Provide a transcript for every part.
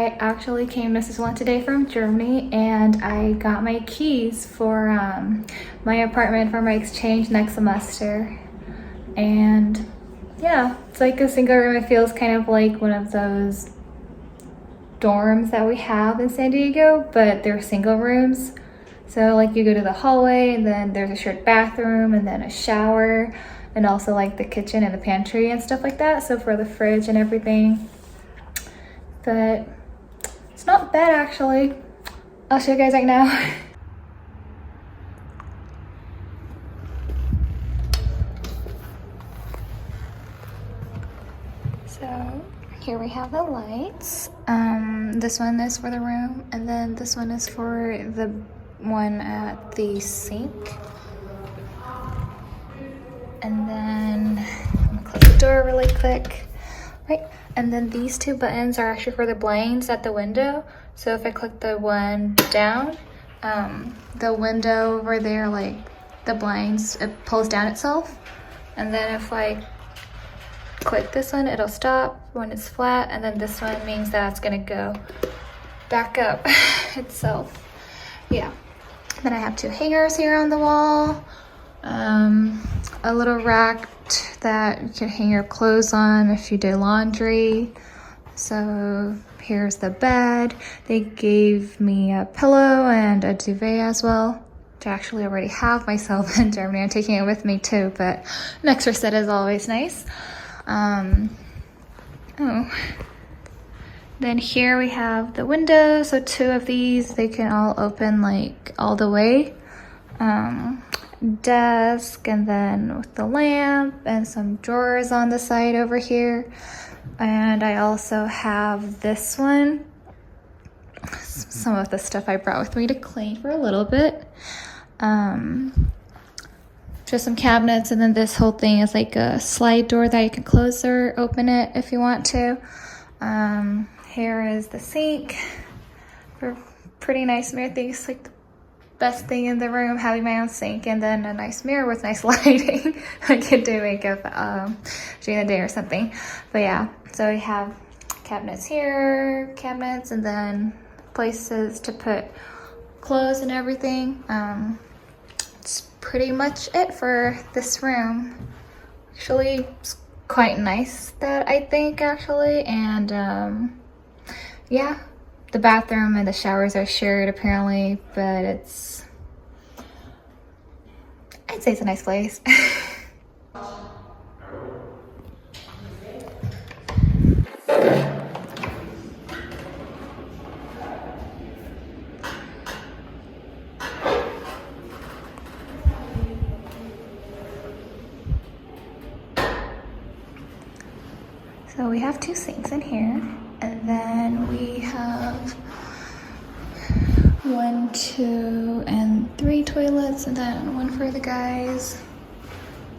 I actually came to Switzerland today from Germany, and I got my keys for my apartment for my exchange next semester. And yeah, it's like a single room. It feels kind of like one of those dorms that we have in San Diego, but they're single rooms. So like you go to the hallway, and then there's a shared bathroom, and then a shower, and also like the kitchen and the pantry and stuff like that. So for the fridge and everything. But it's not bad actually. I'll show you guys right now. So here we have the lights. This one is for the room, and then this one is for the one at the sink. And then I'm gonna close the door really quick. Right, and then these two buttons are actually for the blinds at the window. So if I click the one down, the window over there, like the blinds, it pulls down itself. And then if I click this one, it'll stop when it's flat, and then this one means that it's gonna go back up itself. Yeah. Then I have two hangers here on the wall, a little rack that you can hang your clothes on if you do laundry. So here's the bed. They gave me a pillow and a duvet as well, which I actually already have myself in Germany. I'm taking it with me too, but an extra set is always nice. Then here we have the windows. So two of these, they can all open like all the way. Desk, and then with the lamp and some drawers on the side over here. And I also have this one, some of the stuff I brought with me to clean for a little bit. Just some cabinets, and then this whole thing is like a slide door that you can close or open it if you want to. Here is the sink. Pretty nice mirror. Things like the best thing in the room, having my own sink, and then a nice mirror with nice lighting. I could do makeup during the day or something. But yeah, so we have cabinets here, cabinets, and then places to put clothes and everything. It's pretty much it for this room. Actually, it's quite nice, that I think, actually. And yeah, the bathroom and the showers are shared apparently, but I'd say it's a nice place. So we have two sinks in here, and then we have 1, 2, and 3 toilets, and then one for the guys.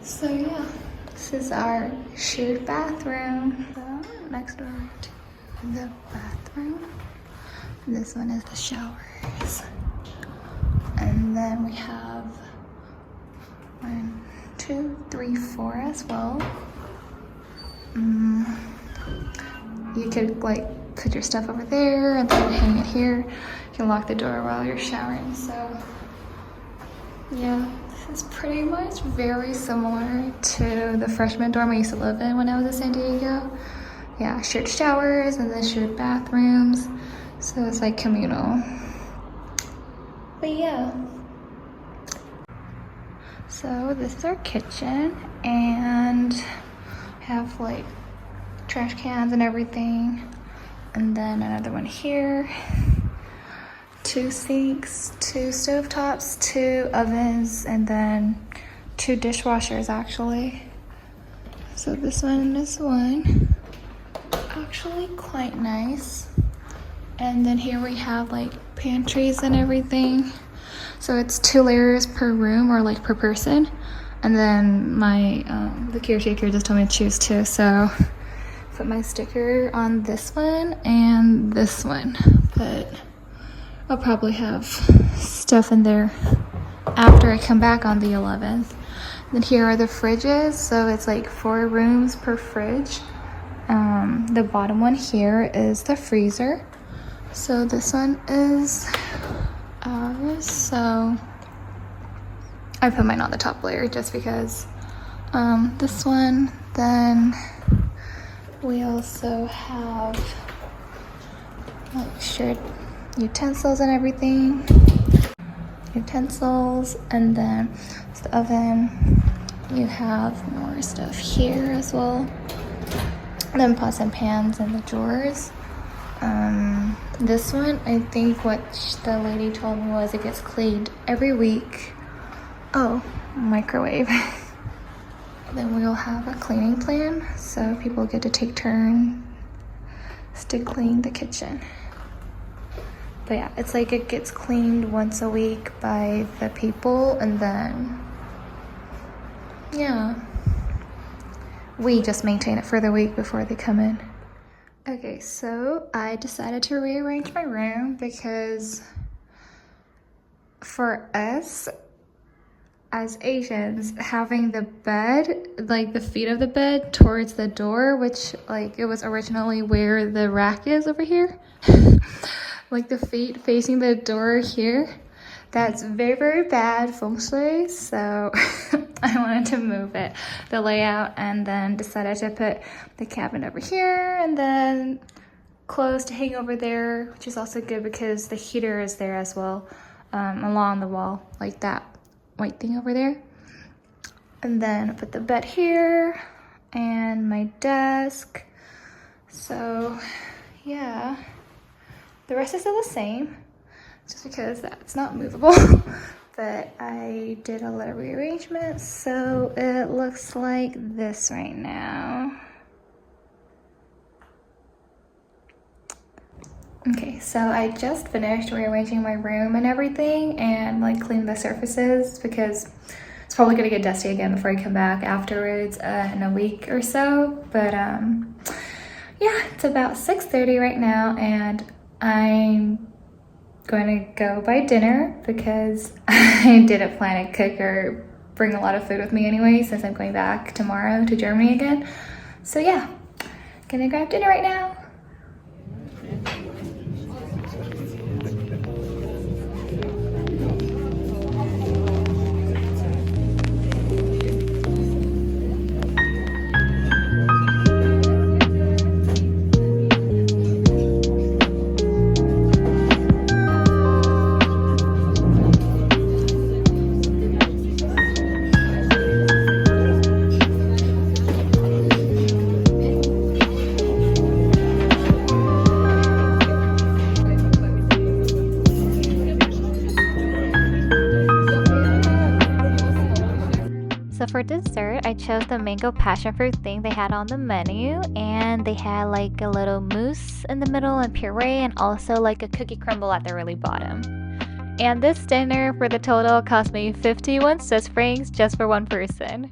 So yeah, this is our shared bathroom. So next door to the bathroom. This one is the showers. And then we have 1, 2, 3, 4 as well. You could like put your stuff over there and then hang it here. You can lock the door while you're showering. So yeah, this is pretty much very similar to the freshman dorm I used to live in when I was in San Diego. Yeah, shared showers and then shared bathrooms. So it's like communal. But yeah. So this is our kitchen, and have like trash cans and everything, and then another one here, 2 sinks, 2 stovetops, 2 ovens, and then 2 dishwashers actually. So this one is one, actually quite nice. And then here we have like pantries and everything. So it's 2 layers per room, or like per person. And then my the caretaker just told me to choose 2, so put my sticker on this one and this one. But I'll probably have stuff in there after I come back on the 11th. Then here are the fridges, so it's like 4 rooms per fridge. The bottom one here is the freezer. So this one is ours. So I put mine on the top layer just because this one. Then we also have like shared utensils and everything. Utensils, and then the oven. You have more stuff here as well. And then pots and pans in the drawers. This one, I think what the lady told me was it gets cleaned every week. Oh, microwave. Then we'll have a cleaning plan, so people get to take turns to clean the kitchen. But yeah, it's like it gets cleaned once a week by the people, and then yeah, we just maintain it for the week before they come in. Okay, so I decided to rearrange my room because for us as Asians, having the bed, like the feet of the bed towards the door, which like it was originally where the rack is over here, like the feet facing the door here, that's very, very bad feng shui. So I wanted to move it, the layout, and then decided to put the cabinet over here and then clothes to hang over there, which is also good because the heater is there as well, along the wall, like that white thing over there. And then I put the bed here and my desk. So yeah, the rest is still the same just because that's not movable. But I did a little rearrangement, so it looks like this right now. Okay, so I just finished rearranging my room and everything and like clean the surfaces because it's probably gonna get dusty again before I come back afterwards in a week or so. But yeah, it's about 6:30 right now and I'm going to go buy dinner because I didn't plan to cook or bring a lot of food with me anyway since I'm going back tomorrow to Germany again. So yeah, gonna grab dinner right now. So for dessert, I chose the mango passion fruit thing they had on the menu, and they had like a little mousse in the middle and puree, and also like a cookie crumble at the really bottom. And this dinner for the total cost me 51 Swiss francs just for one person.